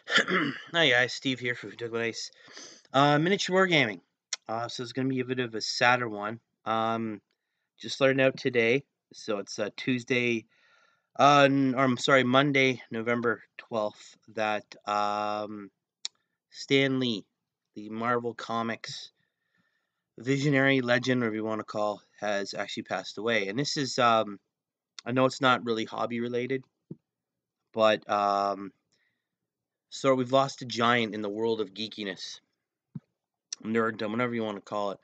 Hi guys, Steve here for Doug Ice. Miniature Wargaming. So it's gonna be a bit of a sadder one. Just starting out today, so it's Tuesday. Or I'm sorry, Monday, November 12th. That Stan Lee, the Marvel Comics visionary legend, whatever you want to call, has actually passed away. And this is I know it's not really hobby related, but so we've lost a giant in the world of geekiness, nerddom, whatever you want to call it.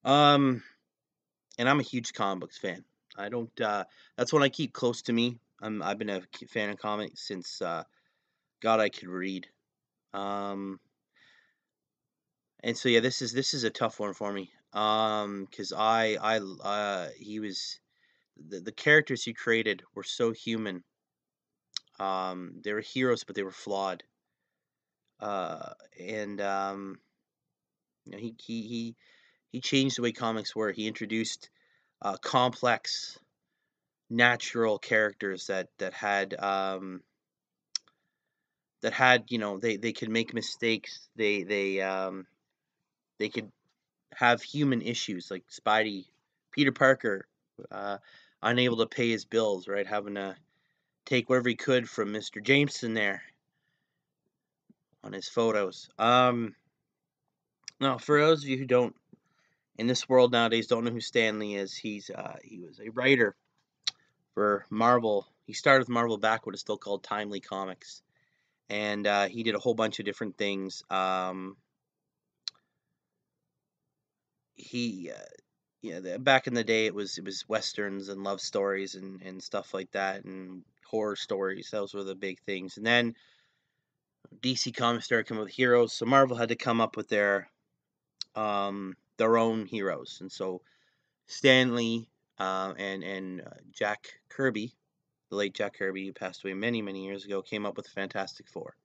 Um, and I'm a huge comic books fan. I don't. That's one I keep close to me. I've been a fan of comics since God I could read. Um, and so yeah, this is a tough one for me. Because he was the characters he created were so human. They were heroes, but they were flawed. And you know, he changed the way comics were. He introduced complex natural characters that had, they could make mistakes. They could have human issues like Spidey, Peter Parker, uh, unable to pay his bills, right, having to take whatever he could from Mr. Jameson there on his photos. Now for those of you who don't, in this world nowadays, don't know who Stan Lee is, he was a writer for Marvel. He started with Marvel back when it's still called Timely Comics, and he did a whole bunch of different things. He Yeah, back in the day it was westerns and love stories and stuff like that, and horror stories. Those were the big things. And then DC Comics started coming with heroes, so Marvel had to come up with their own heroes. And so Stanley and Jack Kirby, the late Jack Kirby, who passed away many years ago, came up with Fantastic Four.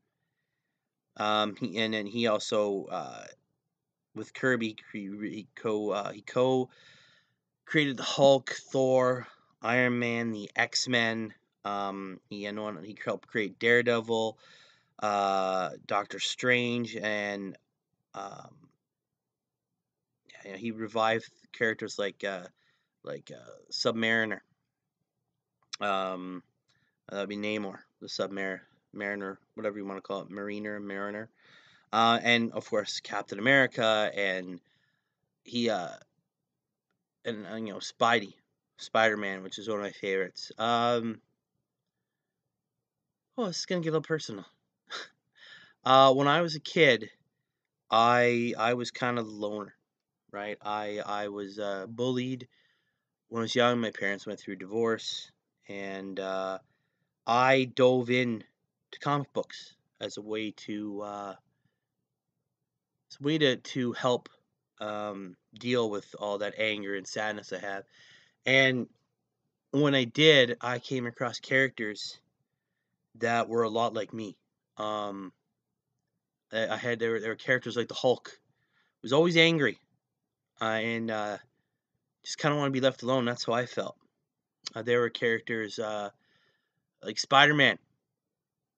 And then he also with Kirby, he co created the Hulk, Thor, Iron Man, the X-Men. He helped create Daredevil, Doctor Strange, and um, he revived characters like Submariner. Um, that'd be Namor, the Submariner, whatever you want to call it, Mariner. And of course Captain America, and he Spidey, Spider-Man, which is one of my favorites. Oh, this is gonna get a little personal. When I was a kid, I was kind of the loner, right? I was bullied when I was young. My parents went through divorce, and I dove in to comic books as a way to help deal with all that anger and sadness I have. And when I did, I came across characters that were a lot like me. Um, there were characters like the Hulk, was always angry, and just kind of want to be left alone. That's how I felt. There were characters like Spider-Man,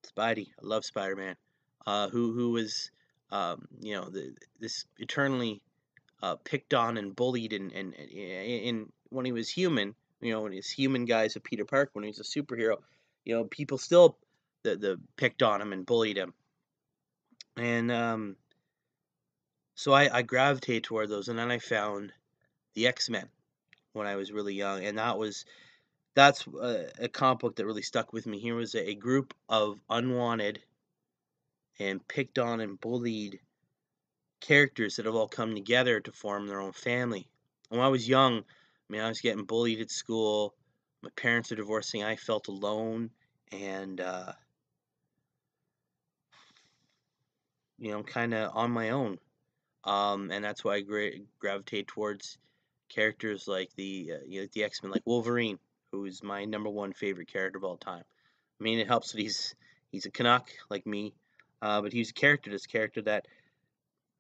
Spidey. I love Spider-Man. Who was this eternally picked on and bullied, and when he was human, when he's human guys of Peter Parker, when he was a superhero, people still the picked on him and bullied him, and so I gravitated toward those, and then I found the X-Men when I was really young, and that's a comic book that really stuck with me. Here was a group of unwanted and picked on and bullied characters that have all come together to form their own family. When I was young, I was getting bullied at school. My parents are divorcing. I felt alone, and kind of on my own. And that's why I gravitate towards characters like the X-Men, like Wolverine, who is my number one favorite character of all time. It helps that he's a Canuck like me, but he's a character. This character that,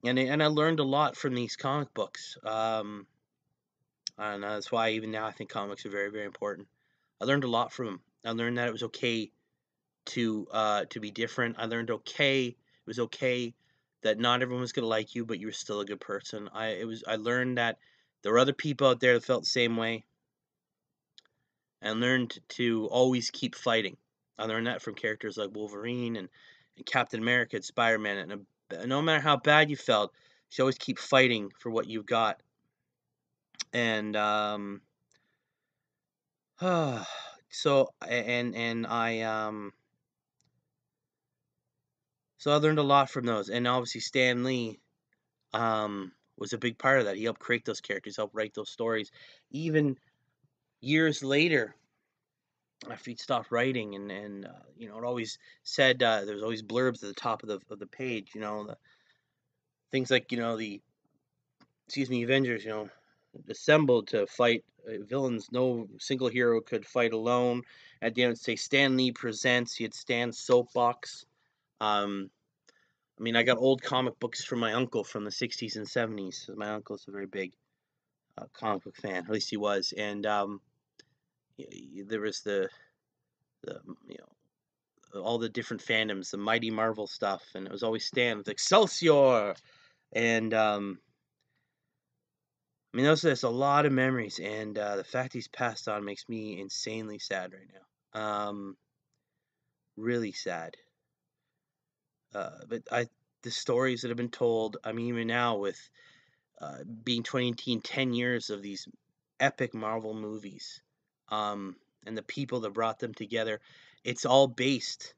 and I learned a lot from these comic books. And that's why even now I think comics are very important. I learned a lot from them. I learned that it was okay to be different. I learned it was okay that not everyone was gonna like you, but you were still a good person. I learned that there were other people out there that felt the same way, and learned to always keep fighting. I learned that from characters like Wolverine and Captain America and Spider-Man. And no matter how bad you felt, you should always keep fighting for what you got. And so I learned a lot from those. And obviously Stan Lee was a big part of that. He helped create those characters, helped write those stories. Even years later, after he stopped writing, and it always said there was always blurbs at the top of the page. Things like the Avengers, assembled to fight villains no single hero could fight alone. At the end, it'd say Stan Lee presents. He had Stan's soapbox. Um, I mean, I got old comic books from my uncle from the '60s and '70s. My uncle's a very big comic book fan, at least he was, and there was the all the different fandoms, the Mighty Marvel stuff, and it was always Stan with Excelsior, and I mean, there's a lot of memories, and the fact he's passed on makes me insanely sad right now. Really sad. But the stories that have been told. I mean, even now with being 2018, 10 years of these epic Marvel movies, and the people that brought them together, it's all based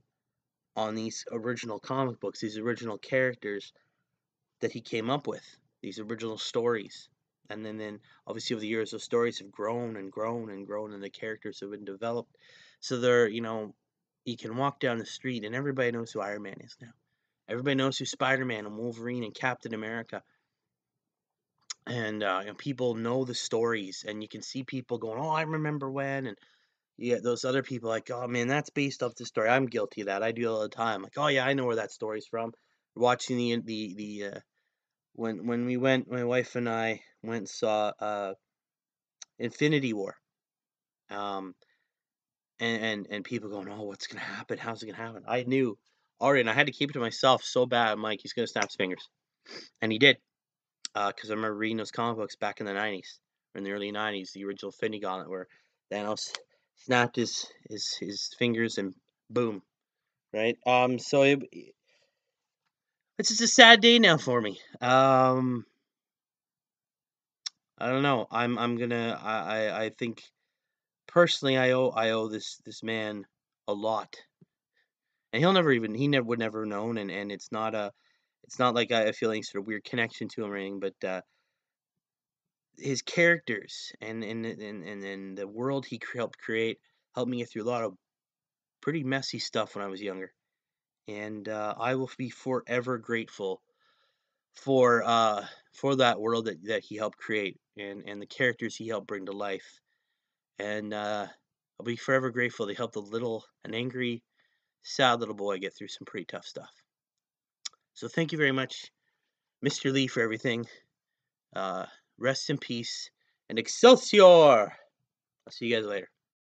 on these original comic books, these original characters that he came up with, these original stories. And then obviously over the years, those stories have grown and grown and grown, and the characters have been developed. So you can walk down the street and everybody knows who Iron Man is now. Everybody knows who Spider-Man and Wolverine and Captain America. And people know the stories, and you can see people going, "Oh, I remember when," and yeah, those other people like, "Oh man, that's based off the story." I'm guilty of that. I do it all the time. Like, "Oh yeah, I know where that story's from." Watching the when we went, my wife and I went and saw Infinity War, um, and people going, "Oh, what's gonna happen? How's it gonna happen?" I knew already, and I had to keep it to myself so bad. I'm like, he's gonna snap his fingers, and he did. Because I remember reading those comic books back in the '90s, or in the early '90s, the original Infinity Gauntlet, where Thanos snapped his fingers and boom, right? So it's just a sad day now for me. I don't know. I'm gonna. I think personally, I owe this man a lot, and he never would never known, and it's not like I feel any sort of weird connection to him or anything, but his characters and the world he helped create helped me get through a lot of pretty messy stuff when I was younger, and I will be forever grateful for that world that he helped create and the characters he helped bring to life, and I'll be forever grateful they helped an angry, sad little boy get through some pretty tough stuff. So thank you very much, Mr. Lee, for everything. Uh, Rest in peace and Excelsior! I'll see you guys later.